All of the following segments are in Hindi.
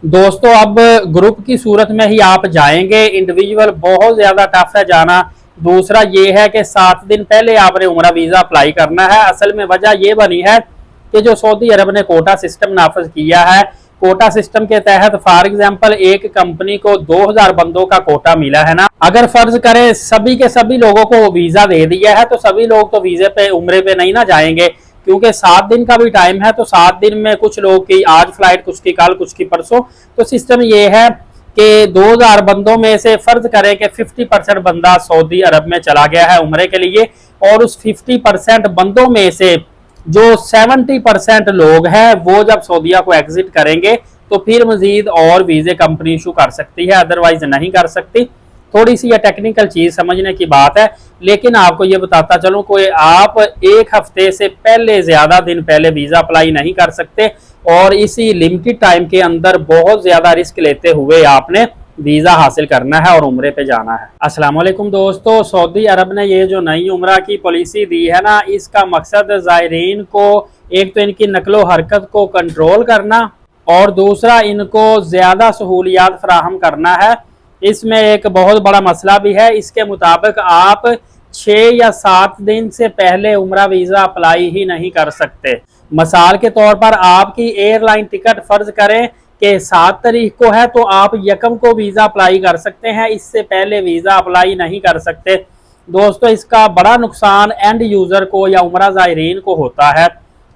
दोस्तों अब ग्रुप की सूरत में ही आप जाएंगे, इंडिविजुअल बहुत ज्यादा टफ है जाना। दूसरा ये है कि 7 दिन पहले आपने उम्रा वीजा अप्लाई करना है। असल में वजह ये बनी है कि जो सऊदी अरब ने कोटा सिस्टम नाफिज किया है, कोटा सिस्टम के तहत फॉर एग्जांपल एक कंपनी को 2000 बंदों का कोटा मिला है ना। अगर फर्ज करें सभी के सभी लोगों को वीजा दे दिया है तो सभी लोग तो वीजे पे उम्रे पे नहीं ना जाएंगे, क्योंकि 7 दिन का भी टाइम है। तो 7 दिन में कुछ लोग की आज फ्लाइट, कुछ की कल, कुछ की परसों। तो सिस्टम ये है कि 2000 बंदों में से फर्ज करें कि 50% बंदा सऊदी अरब में चला गया है उम्रे के लिए, और उस 50% बंदों में से जो 70% लोग हैं वो जब सऊदीया को एग्जिट करेंगे तो फिर मजीद और वीजे कंपनी इशू कर सकती है, अदरवाइज नहीं कर सकती। थोड़ी सी ये टेक्निकल चीज समझने की बात है, लेकिन आपको ये बताता चलूं कोई आप एक हफ्ते से पहले, ज्यादा दिन पहले वीजा अप्लाई नहीं कर सकते, और इसी लिमिटेड टाइम के अंदर बहुत ज्यादा रिस्क लेते हुए आपने वीजा हासिल करना है और उम्रे पे जाना है। अस्सलाम वालेकुम दोस्तों, सऊदी अरब ने ये जो नई उम्रा की पॉलिसी दी है ना, इसका मकसद ज़ायरीन को एक तो इनकी नकलो हरकत को कंट्रोल करना और दूसरा इनको ज्यादा सहूलियात फराहम करना है। इसमें एक बहुत बड़ा मसला भी है। इसके मुताबिक आप 6 या 7 दिन से पहले उम्रा वीजा अप्लाई ही नहीं कर सकते। मिसाल के तौर पर आपकी एयरलाइन टिकट फर्ज करें कि 7 तारीख को है तो आप यकम को वीजा अप्लाई कर सकते हैं, इससे पहले वीजा अप्लाई नहीं कर सकते। दोस्तों इसका बड़ा नुकसान एंड यूजर को या उम्रा ज़ायरीन को होता है।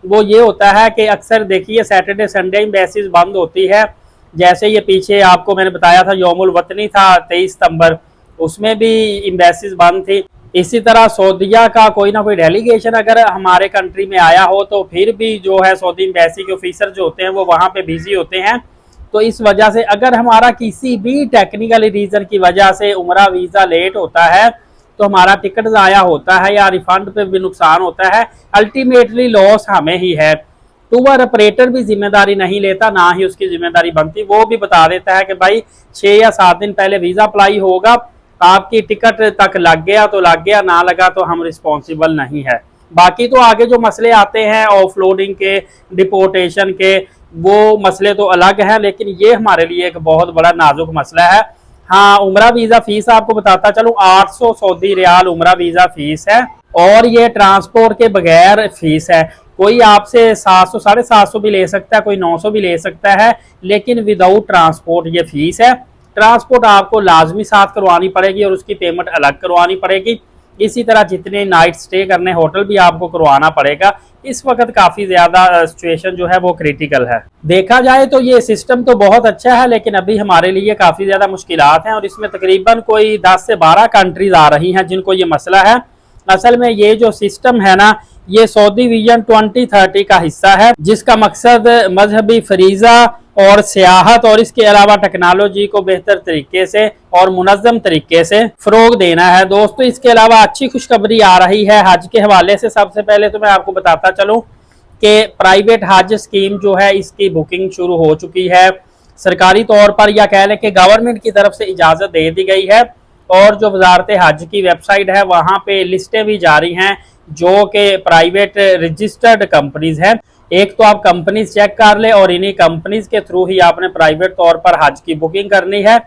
वो ये होता है कि अक्सर देखिए सैटरडे संडे एम्बेसीज बंद होती है। जैसे ये पीछे आपको मैंने बताया था यौमुल वतनी था 23 सितंबर, उसमें भी एम्बेसीज बंद थी। इसी तरह सऊदीया का कोई ना कोई डेलीगेशन अगर हमारे कंट्री में आया हो तो फिर भी जो है सऊदी एम्बेसी के ऑफिसर जो होते हैं वो वहाँ पे बिजी होते हैं। तो इस वजह से अगर हमारा किसी भी टेक्निकल रीजन की वजह से उम्रा वीजा लेट होता है तो हमारा टिकट ज़ाया होता है या रिफंड पे भी नुकसान होता है, अल्टीमेटली लॉस हमें ही है। टूर ऑपरेटर भी जिम्मेदारी नहीं लेता, ना ही उसकी जिम्मेदारी बनती। वो भी बता देता है कि भाई 6 या 7 दिन पहले वीजा अप्लाई होगा, आपकी टिकट तक लग गया तो लग गया, ना लगा तो हम रिस्पॉन्सिबल नहीं है। बाकी तो आगे जो मसले आते हैं ऑफलोडिंग के, डिपोर्टेशन के, वो मसले तो अलग हैं, लेकिन ये हमारे लिए एक बहुत बड़ा नाजुक मसला है। हाँ, उम्रा वीजा फीस आपको बताता चलूं 800 सऊदी रियाल उम्रा वीजा फीस है, और ये ट्रांसपोर्ट के बगैर फीस है। कोई आपसे 700 750 भी ले सकता है, कोई 900 भी ले सकता है, लेकिन विदाउट ट्रांसपोर्ट ये फीस है। ट्रांसपोर्ट आपको लाजमी साथ करवानी पड़ेगी और उसकी पेमेंट अलग करवानी पड़ेगी। इसी तरह जितने नाइट स्टे करने होटल भी आपको करवाना पड़ेगा। इस वक्त काफी ज्यादा सिचुएशन जो है वो क्रिटिकल है। देखा जाए तो ये सिस्टम तो बहुत अच्छा है, लेकिन अभी हमारे लिए काफी ज्यादा मुश्किलात हैं, और इसमें तकरीबन कोई 10 से 12 कंट्रीज आ रही हैं जिनको ये मसला है। असल में ये जो सिस्टम है ना, ये सऊदी विजन 2030 का हिस्सा है, जिसका मकसद मजहबी फरीजा और सियाहत और इसके अलावा टेक्नोलॉजी को बेहतर तरीके से और मुनज़्ज़म तरीके से फरोग देना है। दोस्तों इसके अलावा अच्छी खुशखबरी आ रही है हज के हवाले से। सबसे पहले तो मैं आपको बताता चलूं कि प्राइवेट हज स्कीम जो है इसकी बुकिंग शुरू हो चुकी है। सरकारी तौर पर या कह लें कि गवर्नमेंट की तरफ से इजाज़त दे दी गई है, और जो वजारत हज की वेबसाइट है वहाँ पे लिस्टें भी जारी हैं जो कि प्राइवेट रजिस्टर्ड कंपनीज हैं। एक तो आप कंपनीज चेक कर ले और इन्हीं कंपनीज के थ्रू ही आपने प्राइवेट तौर पर हज की बुकिंग करनी है।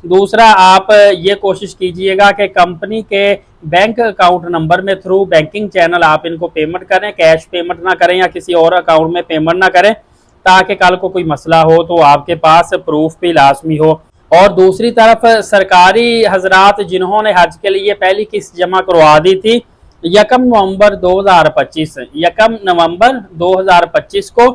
दूसरा आप ये कोशिश कीजिएगा कि कंपनी के बैंक अकाउंट नंबर में थ्रू बैंकिंग चैनल आप इनको पेमेंट करें, कैश पेमेंट ना करें या किसी और अकाउंट में पेमेंट ना करें, ताकि कल को कोई मसला हो तो आपके पास प्रूफ भी लाजमी हो। और दूसरी तरफ सरकारी हजरात जिन्होंने हज के लिए पहली किस्त जमा करवा दी थी यकम नवंबर 2025 को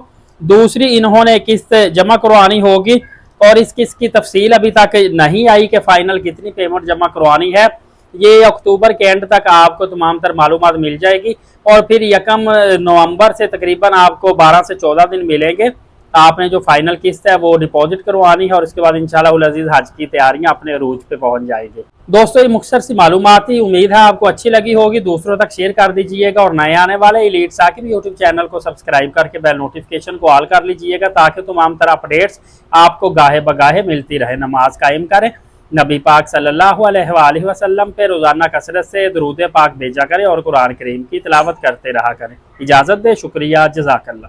दूसरी इन्होंने किस्त जमा करवानी होगी, और इस किस्त की तफसील अभी तक नहीं आई कि फाइनल कितनी पेमेंट जमा करवानी है। ये अक्टूबर के एंड तक आपको तमाम तर मालूमात मिल जाएगी, और फिर यकम नवंबर से तकरीबन आपको 12 से 14 दिन मिलेंगे। आपने जो फाइनल किस्त है वो डिपॉजिट करवानी है, और इसके बाद इंशाअल्लाह अज़ीज़ हज की तैयारियां अपने अरूज पे पहुंच जाएंगे। दोस्तों ये मुख्तसर सी मालूमाती, उम्मीद है आपको अच्छी लगी होगी। दूसरों तक शेयर कर दीजिएगा, और नए आने वाले एलीट साकिब यूट्यूब चैनल को सब्सक्राइब करके बेल नोटिफिकेशन को ऑल कर लीजिएगा, ताकि तमाम तरह अपडेट्स आपको गाहे बगाहे मिलती रहे। नमाज कायम करें, नबी पाक सल्लल्लाहु अलैहि वसल्लम पे रोजाना कसरत से दुरूद पाक भेजा करें, और कुरान करीम की तिलावत करते रहा करें। इजाजत दे, शुक्रिया, जज़ाकल्लाह।